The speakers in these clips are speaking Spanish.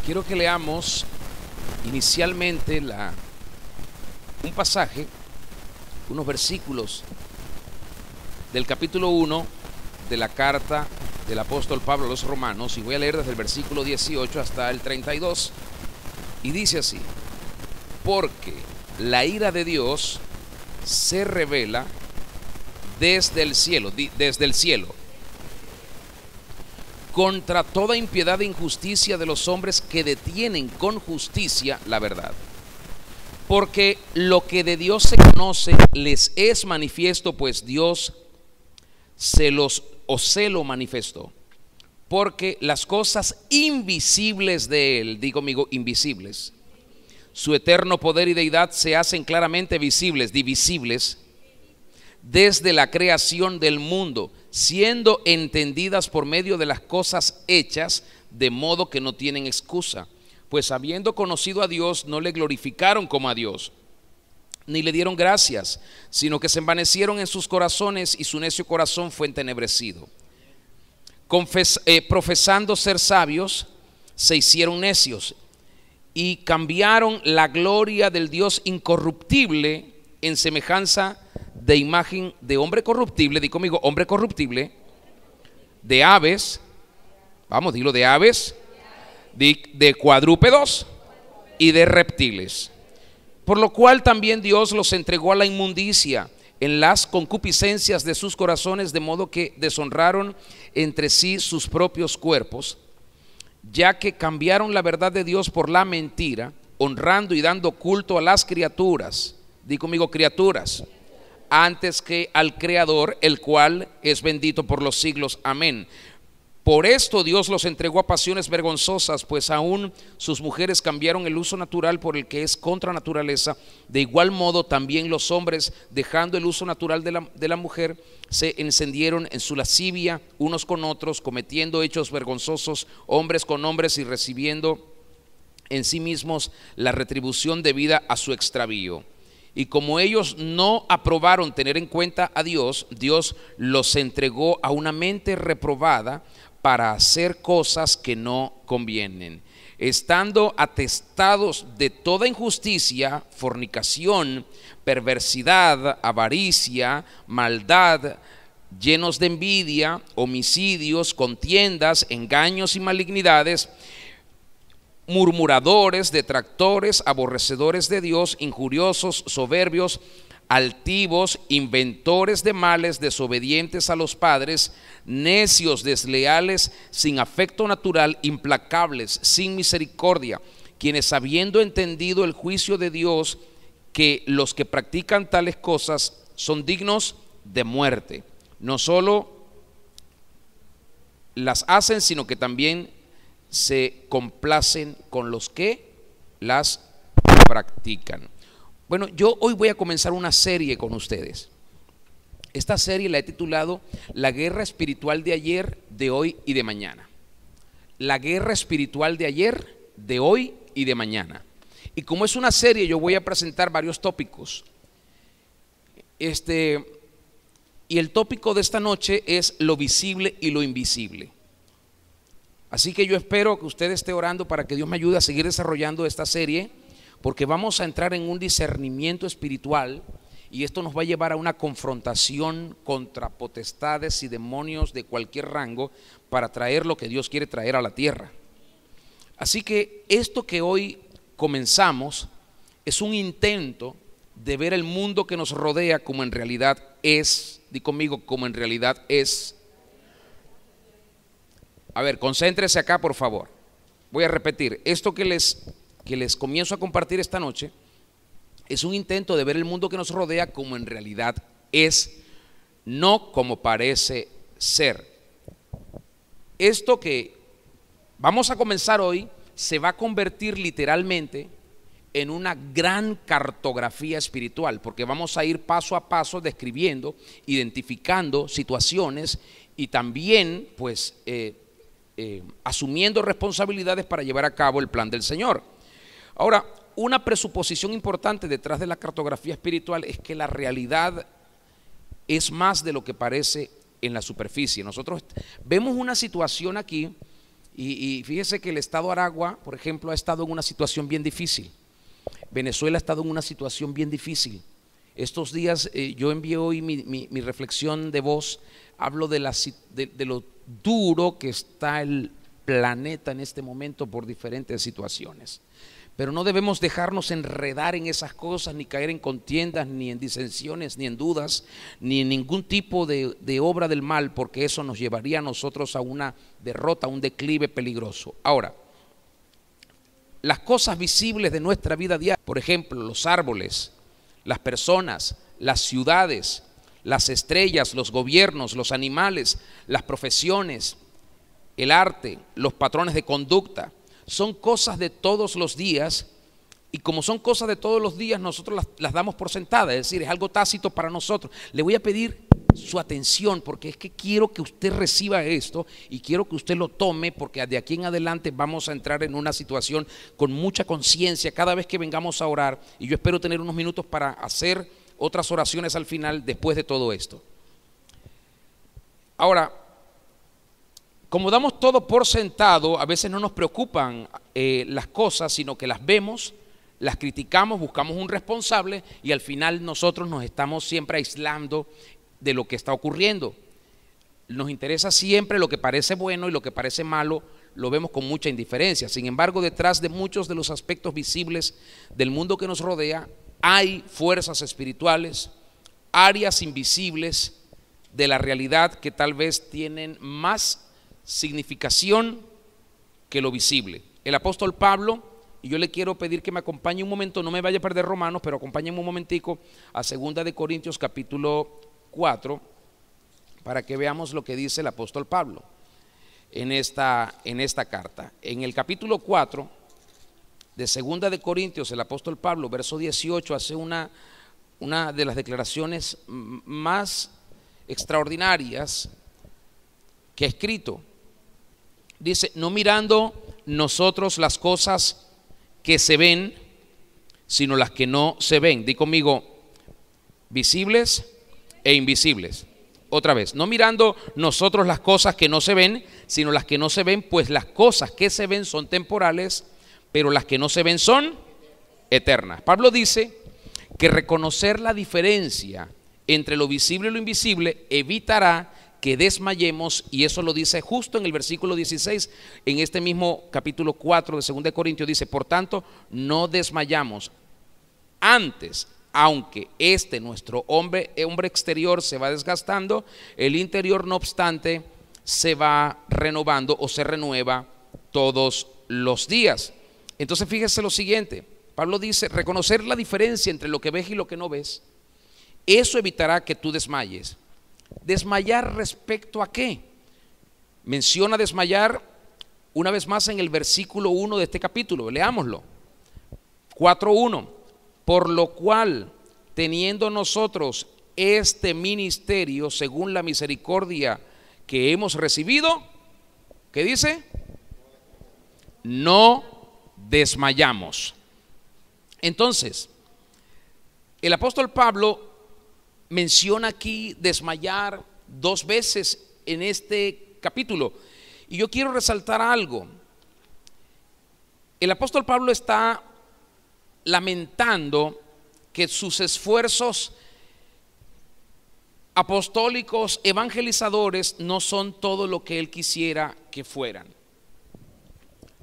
quiero que leamos inicialmente un pasaje, unos versículos del capítulo 1 de la carta del apóstol Pablo a los Romanos, y voy a leer desde el versículo 18 hasta el 32, y dice así: porque la ira de Dios se revela desde el cielo, contra toda impiedad e injusticia de los hombres que detienen con justicia la verdad. Porque lo que de Dios se conoce les es manifiesto, pues Dios se lo manifestó. Porque las cosas invisibles de Él, digo conmigo, invisibles, su eterno poder y deidad se hacen claramente visibles, divisibles, desde la creación del mundo, siendo entendidas por medio de las cosas hechas, de modo que no tienen excusa. Pues habiendo conocido a Dios, no le glorificaron como a Dios, ni le dieron gracias, sino que se envanecieron en sus corazones, y su necio corazón fue entenebrecido. Profesando ser sabios, se hicieron necios, y cambiaron la gloria del Dios incorruptible en semejanza de imagen de hombre corruptible, di conmigo, hombre corruptible, de aves, vamos, dilo, de aves, de cuadrúpedos y de reptiles. Por lo cual también Dios los entregó a la inmundicia en las concupiscencias de sus corazones, de modo que deshonraron entre sí sus propios cuerpos, ya que cambiaron la verdad de Dios por la mentira, honrando y dando culto a las criaturas, di conmigo, criaturas, antes que al Creador, el cual es bendito por los siglos. Amén. Por esto Dios los entregó a pasiones vergonzosas, pues aún sus mujeres cambiaron el uso natural por el que es contra naturaleza. De igual modo también los hombres, dejando el uso natural de la mujer, se encendieron en su lascivia unos con otros, cometiendo hechos vergonzosos hombres con hombres, y recibiendo en sí mismos la retribución debida a su extravío. Y como ellos no aprobaron tener en cuenta a Dios, Dios los entregó a una mente reprobada para hacer cosas que no convienen, estando atestados de toda injusticia, fornicación, perversidad, avaricia, maldad, llenos de envidia, homicidios, contiendas, engaños y malignidades, murmuradores, detractores, aborrecedores de Dios, injuriosos, soberbios, altivos, inventores de males, desobedientes a los padres, necios, desleales, sin afecto natural, implacables, sin misericordia, quienes, habiendo entendido el juicio de Dios, que los que practican tales cosas son dignos de muerte, no solo las hacen, sino que también se complacen con los que las practican. Bueno, yo hoy voy a comenzar una serie con ustedes. Esta serie la he titulado La guerra espiritual de ayer, de hoy y de mañana. La guerra espiritual de ayer, de hoy y de mañana. Y como es una serie, yo voy a presentar varios tópicos. Y el tópico de esta noche es lo visible y lo invisible. Así que yo espero que usted esté orando para que Dios me ayude a seguir desarrollando esta serie, porque vamos a entrar en un discernimiento espiritual, y esto nos va a llevar a una confrontación contra potestades y demonios de cualquier rango para traer lo que Dios quiere traer a la tierra. Así que esto que hoy comenzamos es un intento de ver el mundo que nos rodea como en realidad es. Di conmigo, como en realidad es. A ver, concéntrese acá, por favor. Voy a repetir, esto que les comienzo a compartir esta noche es un intento de ver el mundo que nos rodea como en realidad es, no como parece ser. Esto que vamos a comenzar hoy se va a convertir literalmente en una gran cartografía espiritual, porque vamos a ir paso a paso describiendo, identificando situaciones y también pues asumiendo responsabilidades para llevar a cabo el plan del Señor. Ahora, una presuposición importante detrás de la cartografía espiritual es que la realidad es más de lo que parece en la superficie. Nosotros vemos una situación aquí Y fíjese que el estado Aragua, por ejemplo, ha estado en una situación bien difícil. Venezuela ha estado en una situación bien difícil. Estos días yo envié hoy mi reflexión de voz. Hablo de lo duro que está el planeta en este momento por diferentes situaciones. Pero no debemos dejarnos enredar en esas cosas, ni caer en contiendas, ni en disensiones, ni en dudas, ni en ningún tipo de obra del mal, porque eso nos llevaría a nosotros a una derrota, a un declive peligroso. Ahora, las cosas visibles de nuestra vida diaria, por ejemplo, los árboles, las personas, las ciudades, las estrellas, los gobiernos, los animales, las profesiones, el arte, los patrones de conducta, son cosas de todos los días, y como son cosas de todos los días, nosotros las damos por sentadas, es decir, es algo tácito para nosotros. Le voy a pedir su atención, porque es que quiero que usted reciba esto y quiero que usted lo tome, porque de aquí en adelante vamos a entrar en una situación con mucha conciencia cada vez que vengamos a orar, y yo espero tener unos minutos para hacer otras oraciones al final después de todo esto. Ahora, como damos todo por sentado, a veces no nos preocupan las cosas, sino que las vemos, las criticamos, buscamos un responsable, y al final nosotros nos estamos siempre aislando de lo que está ocurriendo. Nos interesa siempre lo que parece bueno, y lo que parece malo lo vemos con mucha indiferencia. Sin embargo, detrás de muchos de los aspectos visibles del mundo que nos rodea, hay fuerzas espirituales, áreas invisibles de la realidad que tal vez tienen más significación que lo visible. El apóstol Pablo, y yo le quiero pedir que me acompañe un momento, no me vaya a perder Romanos, pero acompáñenme un momentico a 2 de Corintios capítulo 4, para que veamos lo que dice el apóstol Pablo en esta carta. En el capítulo 4 de 2 de Corintios, el apóstol Pablo, verso 18, hace una de las declaraciones más extraordinarias que ha escrito. Dice: no mirando nosotros las cosas que se ven, sino las que no se ven. Di conmigo: visibles e invisibles. Otra vez: no mirando nosotros las cosas que no se ven, sino las que no se ven, pues las cosas que se ven son temporales, pero las que no se ven son eternas. Pablo dice que reconocer la diferencia entre lo visible y lo invisible evitará que desmayemos, y eso lo dice justo en el versículo 16, en este mismo capítulo 4 de 2 de Corintios. Dice: por tanto, no desmayamos. Antes, aunque nuestro hombre exterior se va desgastando, el interior, no obstante, se va renovando o se renueva todos los días. Entonces fíjese lo siguiente, Pablo dice: reconocer la diferencia entre lo que ves y lo que no ves, eso evitará que tú desmayes. ¿Desmayar respecto a qué? Menciona desmayar una vez más en el versículo 1 de este capítulo. Leámoslo. 4:1. Por lo cual, teniendo nosotros este ministerio según la misericordia que hemos recibido, ¿qué dice? No desmayamos. Entonces, el apóstol Pablo menciona aquí desmayar 2 veces en este capítulo, y yo quiero resaltar algo. El apóstol Pablo está lamentando que sus esfuerzos apostólicos, evangelizadores, no son todo lo que él quisiera que fueran.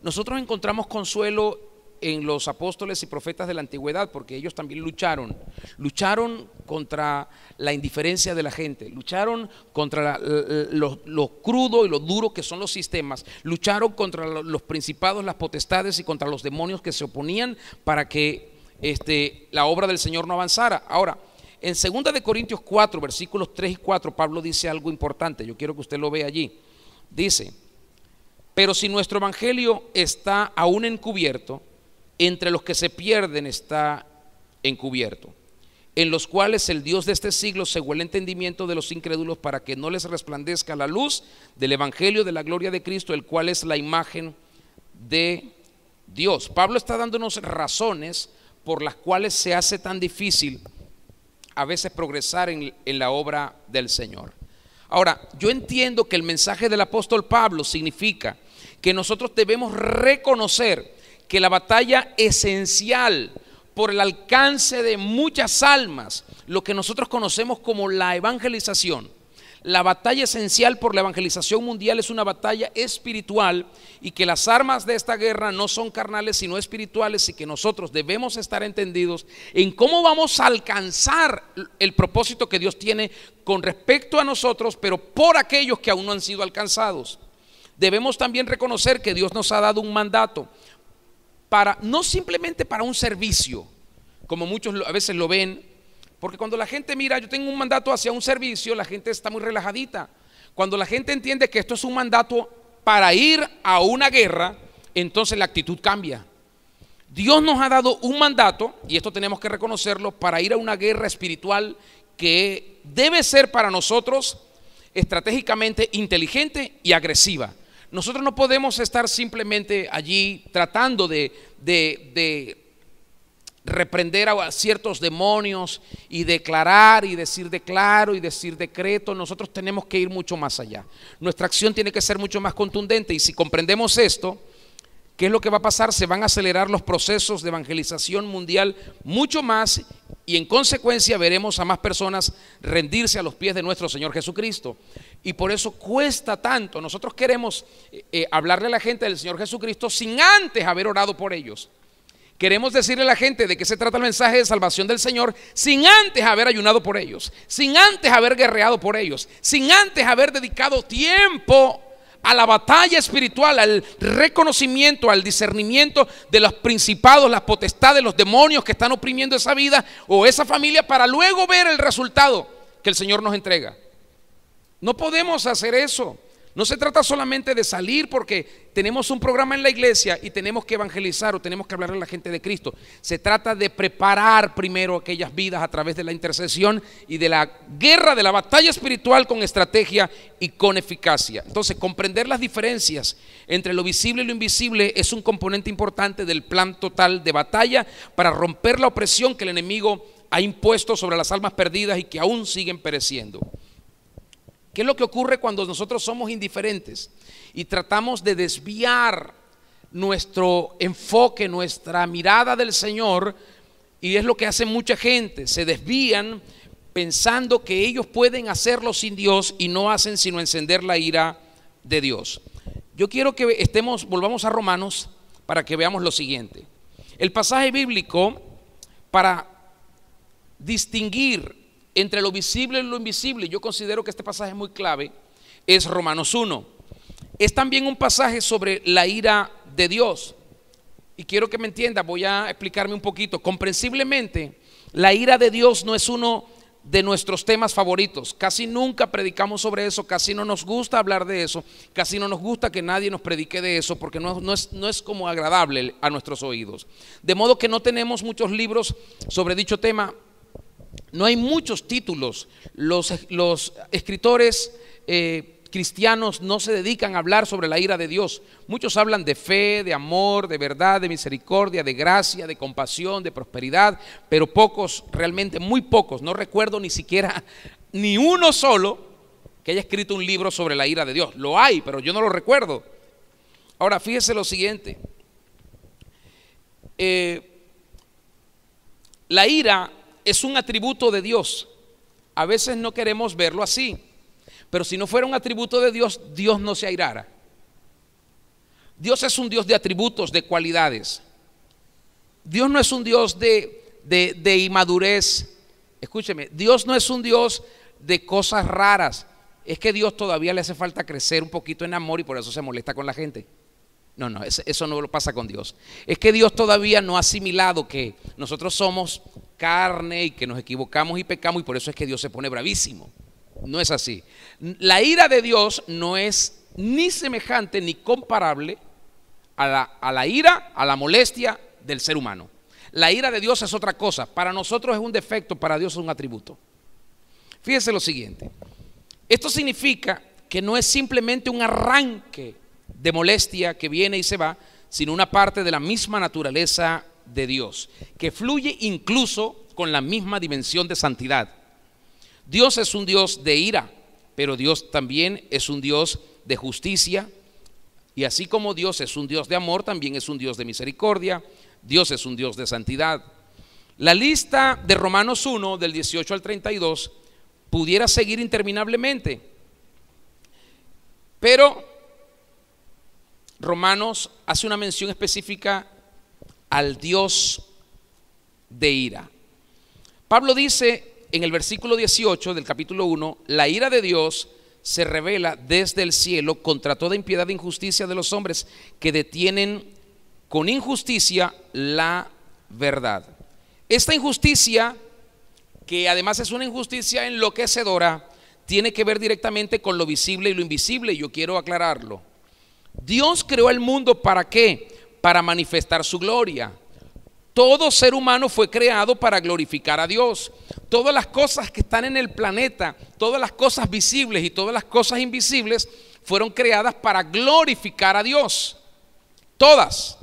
Nosotros encontramos consuelo en los apóstoles y profetas de la antigüedad, porque ellos también lucharon contra la indiferencia de la gente, lucharon contra lo crudo y lo duro que son los sistemas, lucharon contra los principados, las potestades, y contra los demonios que se oponían para que la obra del Señor no avanzara. Ahora, en 2 de Corintios 4, versículos 3 y 4, Pablo dice algo importante, yo quiero que usted lo vea allí. Dice: pero si nuestro evangelio está aún encubierto, entre los que se pierden está encubierto, en los cuales el Dios de este siglo cegó el entendimiento de los incrédulos, para que no les resplandezca la luz del evangelio de la gloria de Cristo, el cual es la imagen de Dios. Pablo está dándonos razones por las cuales se hace tan difícil a veces progresar en la obra del Señor. Ahora, yo entiendo que el mensaje del apóstol Pablo significa que nosotros debemos reconocer que la batalla esencial por el alcance de muchas almas, lo que nosotros conocemos como la evangelización, la batalla esencial por la evangelización mundial es una batalla espiritual, y que las armas de esta guerra no son carnales sino espirituales, y que nosotros debemos estar entendidos en cómo vamos a alcanzar el propósito que Dios tiene con respecto a nosotros, pero por aquellos que aún no han sido alcanzados. Debemos también reconocer que Dios nos ha dado un mandato para, no simplemente para un servicio, como muchos a veces lo ven. Porque cuando la gente mira, yo tengo un mandato hacia un servicio, la gente está muy relajadita. Cuando la gente entiende que esto es un mandato para ir a una guerra, entonces la actitud cambia. Dios nos ha dado un mandato, y esto tenemos que reconocerlo, para ir a una guerra espiritual que debe ser para nosotros estratégicamente inteligente y agresiva. Nosotros no podemos estar simplemente allí tratando de reprender a ciertos demonios y declarar y decir declaro y decir decreto. Nosotros tenemos que ir mucho más allá. Nuestra acción tiene que ser mucho más contundente, y si comprendemos esto, ¿qué es lo que va a pasar? Se van a acelerar los procesos de evangelización mundial mucho más, y en consecuencia veremos a más personas rendirse a los pies de nuestro Señor Jesucristo. Y por eso cuesta tanto. Nosotros queremos hablarle a la gente del Señor Jesucristo sin antes haber orado por ellos. Queremos decirle a la gente de qué se trata el mensaje de salvación del Señor sin antes haber ayunado por ellos, sin antes haber guerreado por ellos, sin antes haber dedicado tiempo a la batalla espiritual, al reconocimiento, al discernimiento de los principados, las potestades, los demonios que están oprimiendo esa vida o esa familia, para luego ver el resultado que el Señor nos entrega. No podemos hacer eso. No se trata solamente de salir porque tenemos un programa en la iglesia y tenemos que evangelizar o tenemos que hablarle a la gente de Cristo. Se trata de preparar primero aquellas vidas a través de la intercesión y de la guerra, de la batalla espiritual, con estrategia y con eficacia. Entonces, comprender las diferencias entre lo visible y lo invisible es un componente importante del plan total de batalla para romper la opresión que el enemigo ha impuesto sobre las almas perdidas y que aún siguen pereciendo. ¿Qué es lo que ocurre cuando nosotros somos indiferentes y tratamos de desviar nuestro enfoque, nuestra mirada del Señor? Y es lo que hace mucha gente, se desvían pensando que ellos pueden hacerlo sin Dios y no hacen sino encender la ira de Dios. Yo quiero que volvamos a Romanos para que veamos lo siguiente. El pasaje bíblico para distinguir entre lo visible y lo invisible, yo considero que este pasaje es muy clave, es Romanos 1. Es también un pasaje sobre la ira de Dios. Y quiero que me entienda, voy a explicarme un poquito. Comprensiblemente, la ira de Dios no es uno de nuestros temas favoritos. Casi nunca predicamos sobre eso, casi no nos gusta hablar de eso, casi no nos gusta que nadie nos predique de eso, porque no es como agradable a nuestros oídos. De modo que no tenemos muchos libros sobre dicho tema. No hay muchos títulos. Los escritores cristianos no se dedican a hablar sobre la ira de Dios. Muchos hablan de fe, de amor, de verdad, de misericordia, de gracia, de compasión, de prosperidad, pero pocos, realmente muy pocos, no recuerdo ni siquiera ni uno solo que haya escrito un libro sobre la ira de Dios. Lo hay, pero yo no lo recuerdo. Ahora, fíjese lo siguiente. La ira es un atributo de Dios. A veces no queremos verlo así, pero si no fuera un atributo de Dios, Dios no se airara. Dios es un Dios de atributos, de cualidades. Dios no es un Dios de inmadurez. Escúcheme, Dios no es un Dios de cosas raras. Es que Dios todavía le hace falta crecer un poquito en amor y por eso se molesta con la gente. No, eso no lo pasa con Dios. Es que Dios todavía no ha asimilado que nosotros somos carne y que nos equivocamos y pecamos, y por eso es que Dios se pone bravísimo. No es así. La ira de Dios no es ni semejante ni comparable a la ira, a la molestia del ser humano. La ira de Dios es otra cosa. Para nosotros es un defecto, para Dios es un atributo. Fíjese lo siguiente. Esto significa que no es simplemente un arranque de molestia que viene y se va, sino una parte de la misma naturaleza de Dios, que fluye incluso con la misma dimensión de santidad. Dios es un Dios de ira, pero Dios también es un Dios de justicia, Y así como Dios es un Dios de amor, también es un Dios de misericordia. Dios es un Dios de santidad. La lista de Romanos 1, del 18 al 32, pudiera seguir interminablemente, pero Romanos hace una mención específica al Dios de ira. Pablo dice en el versículo 18 del capítulo 1, la ira de Dios se revela desde el cielo contra toda impiedad e injusticia de los hombres que detienen con injusticia la verdad. Esta injusticia, que además es una injusticia enloquecedora, tiene que ver directamente con lo visible y lo invisible, y yo quiero aclararlo. Dios creó el mundo ¿para qué? Para manifestar su gloria. Todo ser humano fue creado para glorificar a Dios. Todas las cosas que están en el planeta, todas las cosas visibles y todas las cosas invisibles fueron creadas para glorificar a Dios. Todas.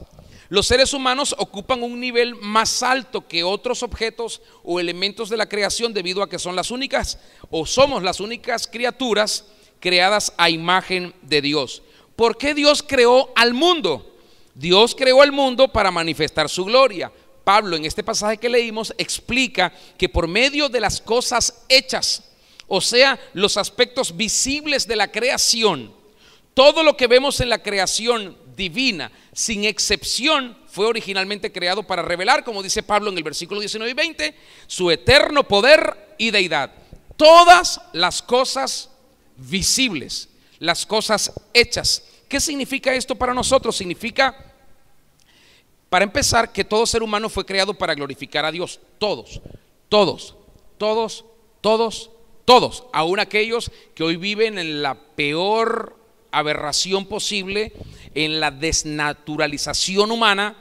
Los seres humanos ocupan un nivel más alto que otros objetos o elementos de la creación debido a que son las únicas o somos las únicas criaturas creadas a imagen de Dios. ¿Por qué Dios creó al mundo? Dios creó al mundo para manifestar su gloria. Pablo en este pasaje que leímos explica que por medio de las cosas hechas, o sea, los aspectos visibles de la creación, todo lo que vemos en la creación divina, sin excepción, fue originalmente creado para revelar, como dice Pablo en el versículo 19 y 20, su eterno poder y deidad. Todas las cosas visibles, las cosas hechas. ¿Qué significa esto para nosotros? Significa, para empezar, que todo ser humano fue creado para glorificar a Dios. Todos, todos, todos, todos, todos. Aún aquellos que hoy viven en la peor aberración posible, en la desnaturalización humana,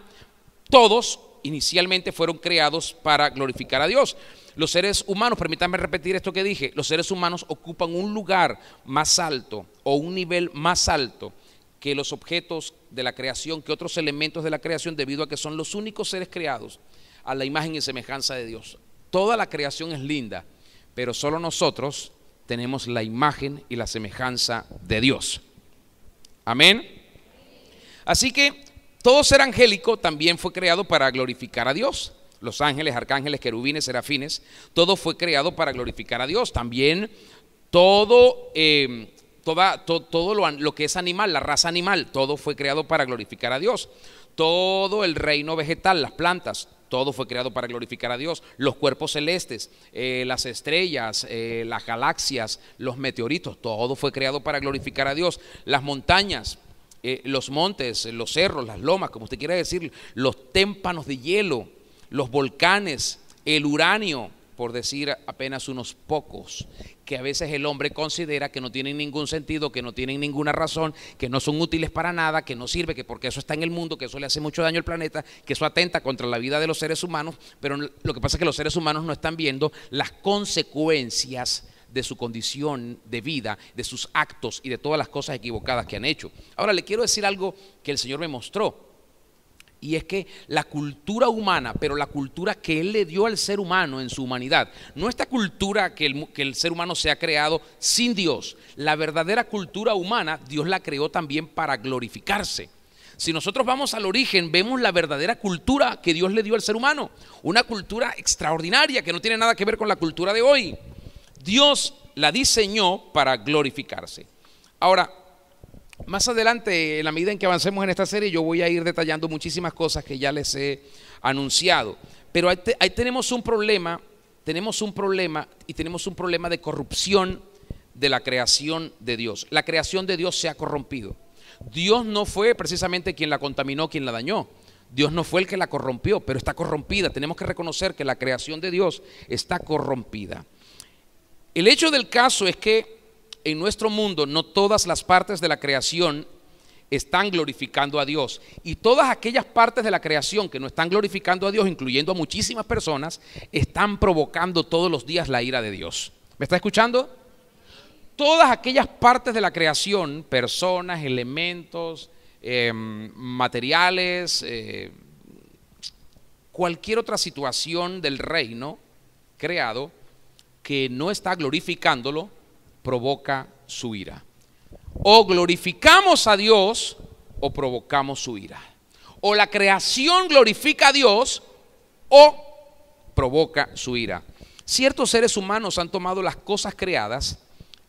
todos inicialmente fueron creados para glorificar a Dios. Los seres humanos, permítanme repetir esto que dije, los seres humanos ocupan un lugar más alto o un nivel más alto que los objetos de la creación, que otros elementos de la creación, debido a que son los únicos seres creados a la imagen y semejanza de Dios. Toda la creación es linda, pero solo nosotros tenemos la imagen y la semejanza de Dios. Amén. Así que todo ser angélico también fue creado para glorificar a Dios. Los ángeles, arcángeles, querubines, serafines, todo fue creado para glorificar a Dios. También todo lo que es animal, la raza animal, todo fue creado para glorificar a Dios. Todo el reino vegetal, las plantas, todo fue creado para glorificar a Dios. Los cuerpos celestes, las estrellas, las galaxias, los meteoritos, todo fue creado para glorificar a Dios. Las montañas, los montes, los cerros, las lomas, como usted quiera decir, los témpanos de hielo, los volcanes, el uranio, por decir apenas unos pocos, que a veces el hombre considera que no tienen ningún sentido, que no tienen ninguna razón, que no son útiles para nada, que no sirve, que porque eso está en el mundo, que eso le hace mucho daño al planeta, que eso atenta contra la vida de los seres humanos. Pero lo que pasa es que los seres humanos no están viendo las consecuencias de su condición de vida, de sus actos y de todas las cosas equivocadas que han hecho. Ahora le quiero decir algo que el Señor me mostró, y es que la cultura humana, pero la cultura que Él le dio al ser humano en su humanidad, no esta cultura que el ser humano se ha creado sin Dios, la verdadera cultura humana Dios la creó también para glorificarse. Si nosotros vamos al origen, vemos la verdadera cultura que Dios le dio al ser humano, una cultura extraordinaria que no tiene nada que ver con la cultura de hoy. Dios la diseñó para glorificarse. Ahora, más adelante, en la medida en que avancemos en esta serie, yo voy a ir detallando muchísimas cosas que ya les he anunciado. Pero ahí tenemos un problema de corrupción de la creación de Dios. La creación de Dios se ha corrompido. Dios no fue precisamente quien la contaminó, quien la dañó. Dios no fue el que la corrompió, pero está corrompida. Tenemos que reconocer que la creación de Dios está corrompida. El hecho del caso es que en nuestro mundo no todas las partes de la creación están glorificando a Dios, y todas aquellas partes de la creación que no están glorificando a Dios, incluyendo a muchísimas personas, están provocando todos los días la ira de Dios. ¿Me está escuchando? Todas aquellas partes de la creación, personas, elementos, materiales, cualquier otra situación del reino creado que no está glorificándolo, provoca su ira. O glorificamos a Dios o provocamos su ira. O la creación glorifica a Dios o provoca su ira. Ciertos seres humanos han tomado las cosas creadas,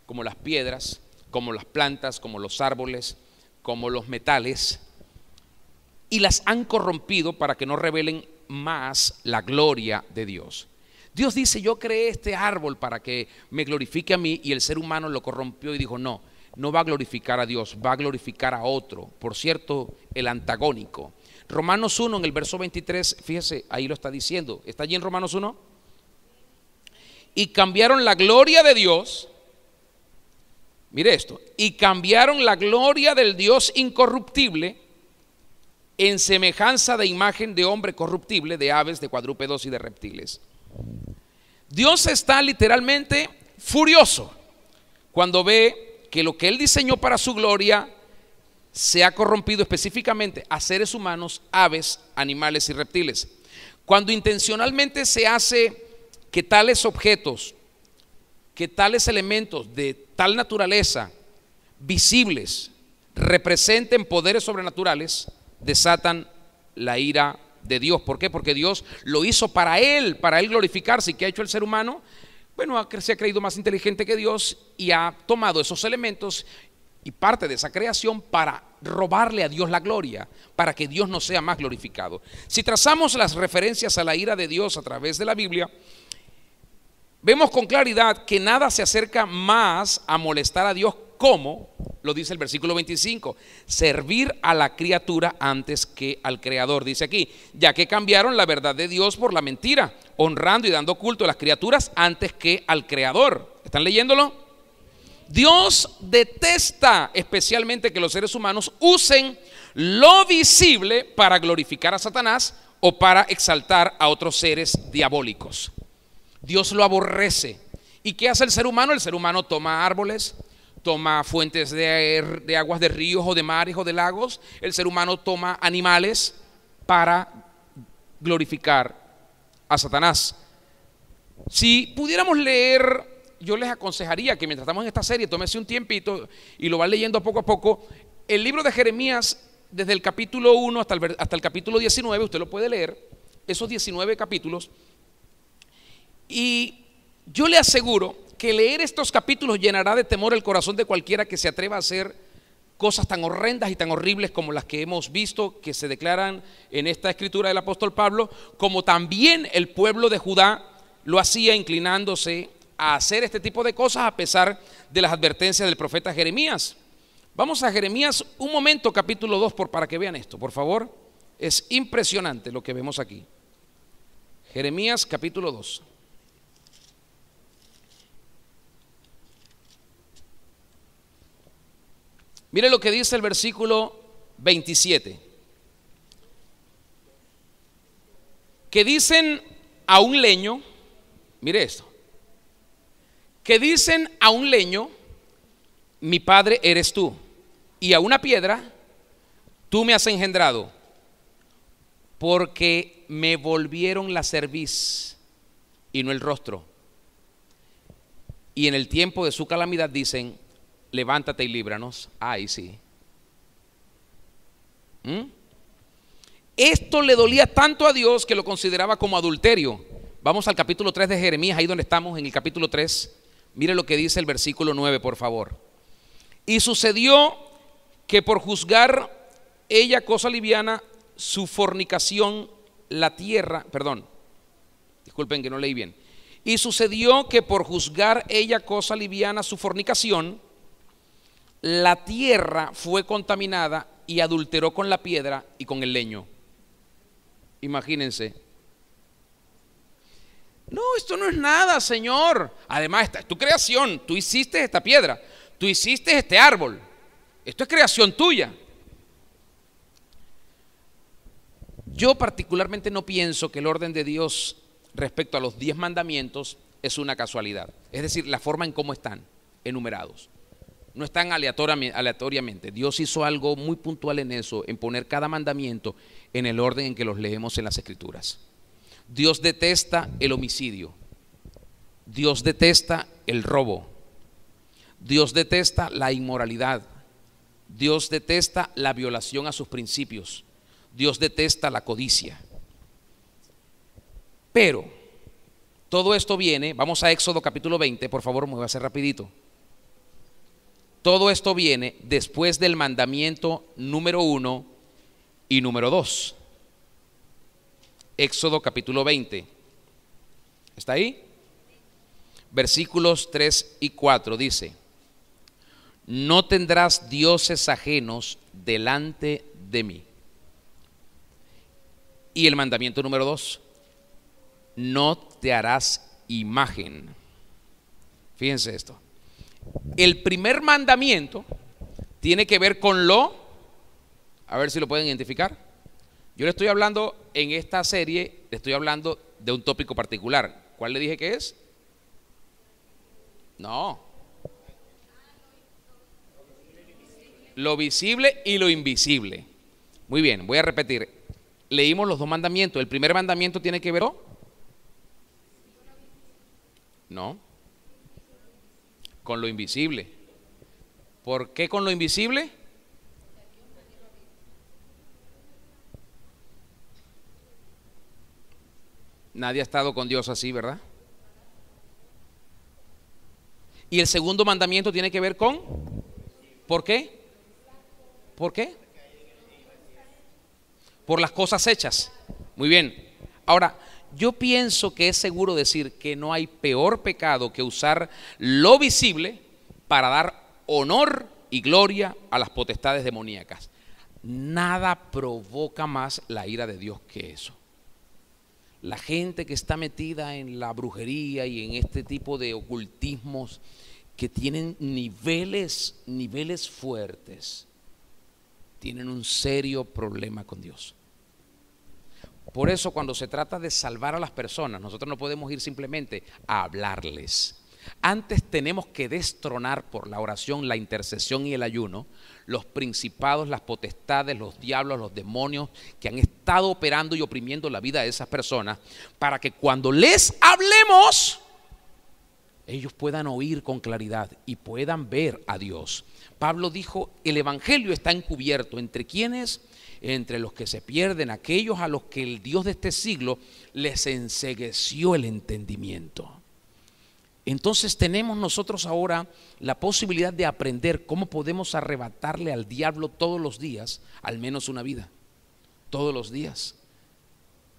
como las piedras, como las plantas, como los árboles, como los metales, y las han corrompido para que no revelen más la gloria de Dios. Dios dice: yo creé este árbol para que me glorifique a mí, y el ser humano lo corrompió y dijo: no va a glorificar a Dios, va a glorificar a otro, por cierto, el antagónico. Romanos 1 en el verso 23, fíjese, ahí lo está diciendo, ¿está allí en Romanos 1? Y cambiaron la gloria de Dios, mire esto, y cambiaron la gloria del Dios incorruptible en semejanza de imagen de hombre corruptible, de aves, de cuadrúpedos y de reptiles. Dios está literalmente furioso cuando ve que lo que Él diseñó para su gloria se ha corrompido, específicamente a seres humanos, aves, animales y reptiles. Cuando intencionalmente se hace que tales objetos, que tales elementos de tal naturaleza visibles representen poderes sobrenaturales, desatan la ira de Dios. ¿Por qué? Porque Dios lo hizo para Él glorificarse. ¿Y qué ha hecho el ser humano? Bueno, se ha creído más inteligente que Dios y ha tomado esos elementos y parte de esa creación para robarle a Dios la gloria, para que Dios no sea más glorificado. Si trazamos las referencias a la ira de Dios a través de la Biblia, vemos con claridad que nada se acerca más a molestar a Dios, como lo dice el versículo 25, servir a la criatura antes que al Creador. Dice aquí: ya que cambiaron la verdad de Dios por la mentira, honrando y dando culto a las criaturas antes que al Creador. ¿Están leyéndolo? Dios detesta especialmente que los seres humanos usen lo visible para glorificar a Satanás o para exaltar a otros seres diabólicos. Dios lo aborrece. ¿Y qué hace el ser humano? El ser humano toma árboles, toma fuentes de aguas de ríos o de mares o de lagos. El ser humano toma animales para glorificar a Satanás. Si pudiéramos leer, yo les aconsejaría que mientras estamos en esta serie, tómese un tiempito y lo van leyendo poco a poco. El libro de Jeremías, desde el capítulo 1 hasta el capítulo 19, usted lo puede leer, esos 19 capítulos. Y yo le aseguro que leer estos capítulos llenará de temor el corazón de cualquiera que se atreva a hacer cosas tan horrendas y tan horribles como las que hemos visto que se declaran en esta escritura del apóstol Pablo, como también el pueblo de Judá lo hacía, inclinándose a hacer este tipo de cosas a pesar de las advertencias del profeta Jeremías. Vamos a Jeremías un momento, capítulo 2, para que vean esto, por favor. Es impresionante lo que vemos aquí. Jeremías capítulo 2. Mire lo que dice el versículo 27. Que dicen a un leño, mire esto, que dicen a un leño: mi padre eres tú, y a una piedra: tú me has engendrado, porque me volvieron la cerviz y no el rostro, y en el tiempo de su calamidad dicen: levántate y líbranos. Ay, sí. Esto le dolía tanto a Dios que lo consideraba como adulterio. Vamos al capítulo 3 de Jeremías, ahí donde estamos, en el capítulo 3. Mire lo que dice el versículo 9, por favor. Y sucedió que por juzgar ella cosa liviana su fornicación, la tierra, perdón, disculpen que no leí bien. Y sucedió que por juzgar ella cosa liviana su fornicación, la tierra fue contaminada y adulteró con la piedra y con el leño. Imagínense. No, esto no es nada, Señor. Además, esta es tu creación. Tú hiciste esta piedra, tú hiciste este árbol. Esto es creación tuya. Yo particularmente no pienso que el orden de Dios respecto a los 10 mandamientos es una casualidad. Es decir, la forma en cómo están enumerados. No están aleatoriamente. Dios hizo algo muy puntual en eso, en poner cada mandamiento en el orden en que los leemos en las Escrituras. Dios detesta el homicidio. Dios detesta el robo. Dios detesta la inmoralidad. Dios detesta la violación a sus principios. Dios detesta la codicia. Pero todo esto viene, vamos a Éxodo capítulo 20, por favor, me voy a hacer rapidito. Todo esto viene después del mandamiento número 1 y número 2. Éxodo capítulo 20. ¿Está ahí? Versículos 3 y 4 dice: no tendrás dioses ajenos delante de mí. Y el mandamiento número 2: no te harás imagen. Fíjense esto. El primer mandamiento tiene que ver con a ver si lo pueden identificar. Yo le estoy hablando en esta serie, le estoy hablando de un tópico particular. ¿Cuál le dije que es? No. Lo visible y lo invisible. Muy bien, voy a repetir. Leímos los dos mandamientos. El primer mandamiento tiene que ver con lo invisible. ¿Por qué con lo invisible? Nadie ha estado con Dios así, ¿verdad? Y el segundo mandamiento tiene que ver con ¿por qué? ¿Por qué? Por las cosas hechas. Muy bien. Ahora, yo pienso que es seguro decir que no hay peor pecado que usar lo visible para dar honor y gloria a las potestades demoníacas. Nada provoca más la ira de Dios que eso. La gente que está metida en la brujería y en este tipo de ocultismos que tienen niveles fuertes, tienen un serio problema con Dios. Por eso cuando se trata de salvar a las personas, nosotros no podemos ir simplemente a hablarles. Antes tenemos que destronar por la oración, la intercesión y el ayuno los principados, las potestades, los diablos, los demonios que han estado operando y oprimiendo la vida de esas personas, para que cuando les hablemos ellos puedan oír con claridad y puedan ver a Dios. Pablo dijo: el evangelio está encubierto. ¿Entre quiénes? Entre los que se pierden, aquellos a los que el Dios de este siglo les encegueció el entendimiento. Entonces tenemos nosotros ahora la posibilidad de aprender cómo podemos arrebatarle al diablo todos los días, al menos una vida, todos los días.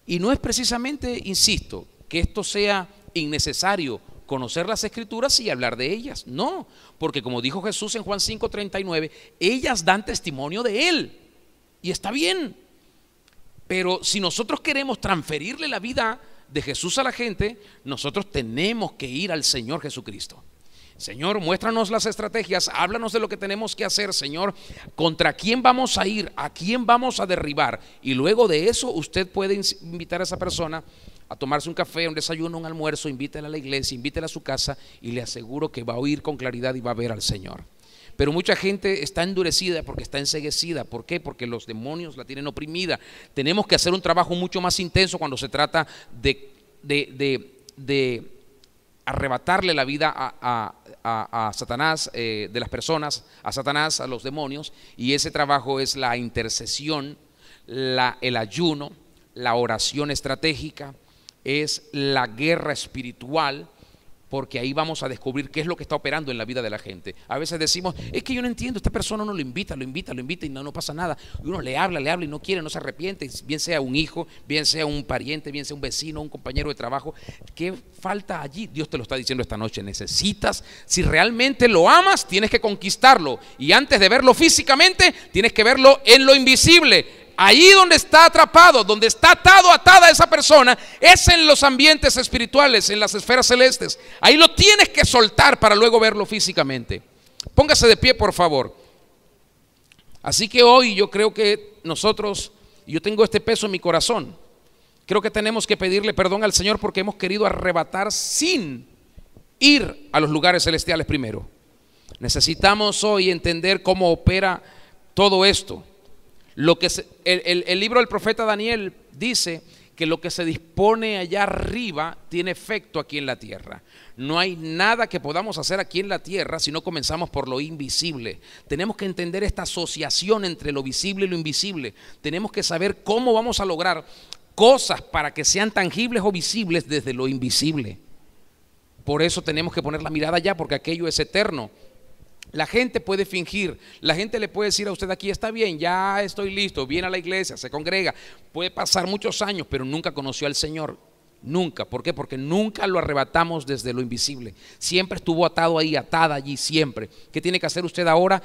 Y no es precisamente, insisto, que esto sea innecesario, conocer las escrituras y hablar de ellas. No, porque como dijo Jesús en Juan 5:39, ellas dan testimonio de Él. Y está bien. Pero si nosotros queremos transferirle la vida de Jesús a la gente, nosotros tenemos que ir al Señor Jesucristo. Señor, muéstranos las estrategias, háblanos de lo que tenemos que hacer, Señor, contra quién vamos a ir, a quién vamos a derribar. Y luego de eso usted puede invitar a esa persona a tomarse un café, un desayuno, un almuerzo, invítela a la iglesia, invítela a su casa y le aseguro que va a oír con claridad y va a ver al Señor. Pero mucha gente está endurecida porque está enceguecida. ¿Por qué? Porque los demonios la tienen oprimida. Tenemos que hacer un trabajo mucho más intenso cuando se trata de arrebatarle la vida a Satanás, de las personas, a Satanás, a los demonios. Y ese trabajo es la intercesión, el ayuno, la oración estratégica, es la guerra espiritual. Porque ahí vamos a descubrir qué es lo que está operando en la vida de la gente. A veces decimos: es que yo no entiendo, esta persona uno lo invita y no pasa nada. Y uno le habla y no quiere, no se arrepiente, bien sea un hijo, bien sea un pariente, bien sea un vecino, un compañero de trabajo. ¿Qué falta allí? Dios te lo está diciendo esta noche. Necesitas, si realmente lo amas, tienes que conquistarlo. Y antes de verlo físicamente, tienes que verlo en lo invisible. Ahí donde está atrapado, donde está atada esa persona, es en los ambientes espirituales, en las esferas celestes. Ahí lo tienes que soltar para luego verlo físicamente. Póngase de pie, por favor. Así que hoy yo creo que nosotros, yo tengo este peso en mi corazón, creo que tenemos que pedirle perdón al Señor porque hemos querido arrebatar sin ir a los lugares celestiales primero. Necesitamos hoy entender cómo opera todo esto. El libro del profeta Daniel dice que lo que se dispone allá arriba tiene efecto aquí en la tierra. No hay nada que podamos hacer aquí en la tierra si no comenzamos por lo invisible. Tenemos que entender esta asociación entre lo visible y lo invisible. Tenemos que saber cómo vamos a lograr cosas para que sean tangibles o visibles desde lo invisible. Por eso tenemos que poner la mirada allá, porque aquello es eterno. La gente puede fingir, la gente le puede decir a usted: aquí está bien, ya estoy listo, viene a la iglesia, se congrega, puede pasar muchos años, pero nunca conoció al Señor, nunca. ¿Por qué? Porque nunca lo arrebatamos desde lo invisible, siempre estuvo atado ahí, atada allí, siempre. ¿Qué tiene que hacer usted ahora?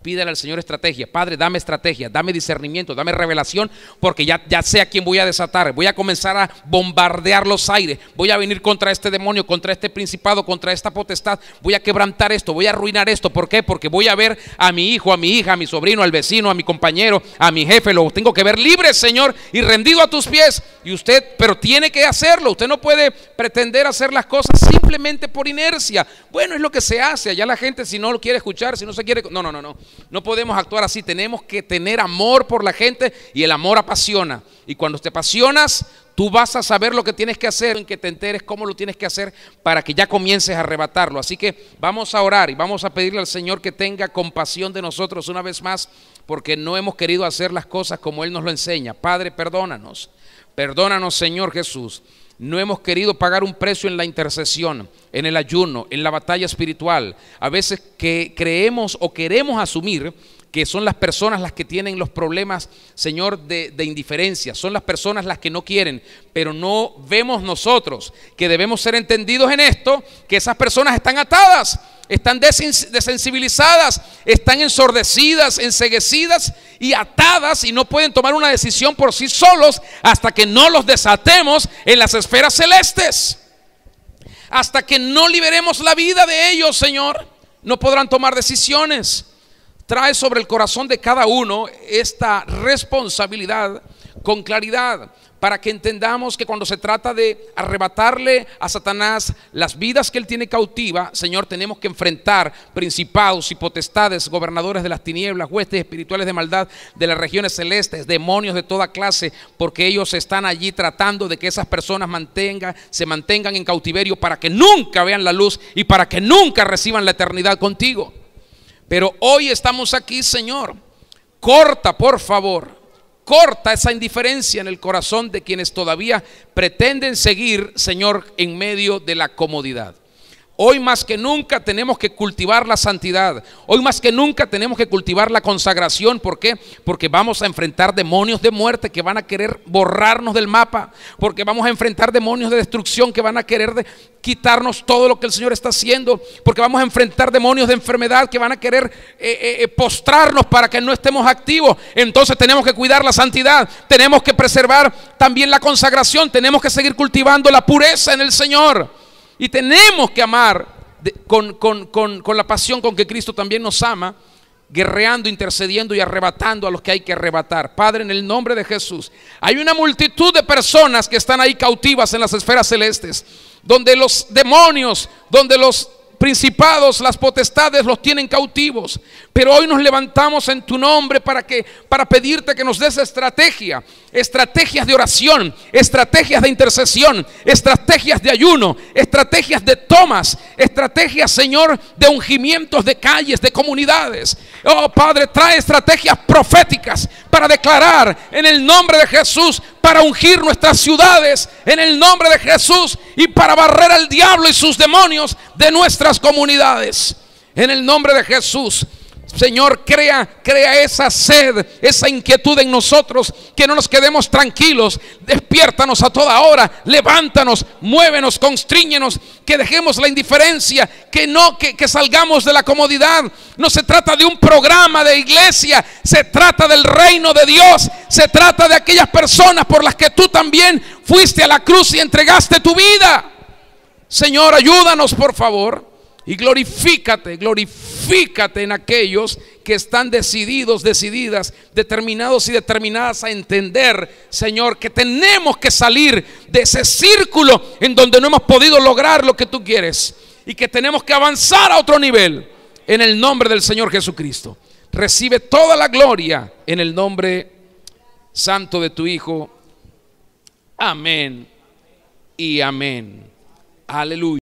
Pídale al Señor estrategia. Padre, dame estrategia, dame discernimiento, dame revelación, porque ya sé a quién voy a desatar. Voy a comenzar a bombardear los aires. Voy a venir contra este demonio, contra este principado, contra esta potestad. Voy a quebrantar esto, voy a arruinar esto. ¿Por qué? Porque voy a ver a mi hijo, a mi hija, a mi sobrino, al vecino, a mi compañero, a mi jefe. Lo tengo que ver libre, Señor, y rendido a tus pies. Y usted, pero tiene que hacerlo. Usted no puede pretender hacer las cosas simplemente por inercia. Bueno, es lo que se hace. Allá la gente, si no lo quiere escuchar, si no se quiere... No podemos actuar así. Tenemos que tener amor por la gente, y el amor apasiona. Y cuando te apasionas, tú vas a saber lo que tienes que hacer, en que te enteres cómo lo tienes que hacer para que ya comiences a arrebatarlo. Así que vamos a orar y vamos a pedirle al Señor que tenga compasión de nosotros una vez más, porque no hemos querido hacer las cosas como Él nos lo enseña. Padre, perdónanos. Perdónanos, Señor Jesús. No hemos querido pagar un precio en la intercesión, en el ayuno, en la batalla espiritual. A veces que creemos o queremos asumir que son las personas las que tienen los problemas, Señor, de indiferencia. Son las personas las que no quieren, pero no vemos nosotros que debemos ser entendidos en esto, que esas personas están atadas, están desensibilizadas, están ensordecidas, enceguecidas y atadas, y no pueden tomar una decisión por sí solos hasta que no los desatemos en las esferas celestes. Hasta que no liberemos la vida de ellos, Señor, no podrán tomar decisiones. Trae sobre el corazón de cada uno esta responsabilidad con claridad, para que entendamos que cuando se trata de arrebatarle a Satanás las vidas que él tiene cautiva, Señor, tenemos que enfrentar principados y potestades, gobernadores de las tinieblas, huestes espirituales de maldad de las regiones celestes, demonios de toda clase, porque ellos están allí tratando de que esas personas se mantengan en cautiverio para que nunca vean la luz y para que nunca reciban la eternidad contigo. Pero hoy estamos aquí, Señor. Corta, por favor, corta esa indiferencia en el corazón de quienes todavía pretenden seguir, Señor, en medio de la comodidad. Hoy más que nunca tenemos que cultivar la santidad. Hoy más que nunca tenemos que cultivar la consagración. ¿Por qué? Porque vamos a enfrentar demonios de muerte que van a querer borrarnos del mapa. Porque vamos a enfrentar demonios de destrucción que van a querer quitarnos todo lo que el Señor está haciendo. Porque vamos a enfrentar demonios de enfermedad que van a querer postrarnos para que no estemos activos. Entonces tenemos que cuidar la santidad. Tenemos que preservar también la consagración. Tenemos que seguir cultivando la pureza en el Señor. Y tenemos que amar con la pasión con que Cristo también nos ama, guerreando, intercediendo y arrebatando a los que hay que arrebatar. Padre, en el nombre de Jesús, hay una multitud de personas que están ahí cautivas en las esferas celestes, donde los demonios, donde los principados, las potestades los tienen cautivos. Pero hoy nos levantamos en tu nombre para pedirte que nos des estrategias de oración, estrategias de intercesión, estrategias de ayuno, estrategias de tomas, estrategias, Señor, de ungimientos de calles, de comunidades. Oh Padre, trae estrategias proféticas para declarar en el nombre de Jesús, para ungir nuestras ciudades en el nombre de Jesús y para barrer al diablo y sus demonios de nuestras comunidades. En el nombre de Jesús, Señor, crea esa sed, esa inquietud en nosotros, que no nos quedemos tranquilos. Despiértanos a toda hora, levántanos, muévenos, constríñenos, que dejemos la indiferencia, que salgamos de la comodidad. No se trata de un programa de iglesia, se trata del reino de Dios, se trata de aquellas personas por las que tú también fuiste a la cruz y entregaste tu vida. Señor, ayúdanos por favor. Y glorifícate en aquellos que están decididas, determinados y determinadas a entender, Señor, que tenemos que salir de ese círculo en donde no hemos podido lograr lo que tú quieres, y que tenemos que avanzar a otro nivel en el nombre del Señor Jesucristo. Recibe toda la gloria en el nombre santo de tu Hijo. Amén y amén. Aleluya.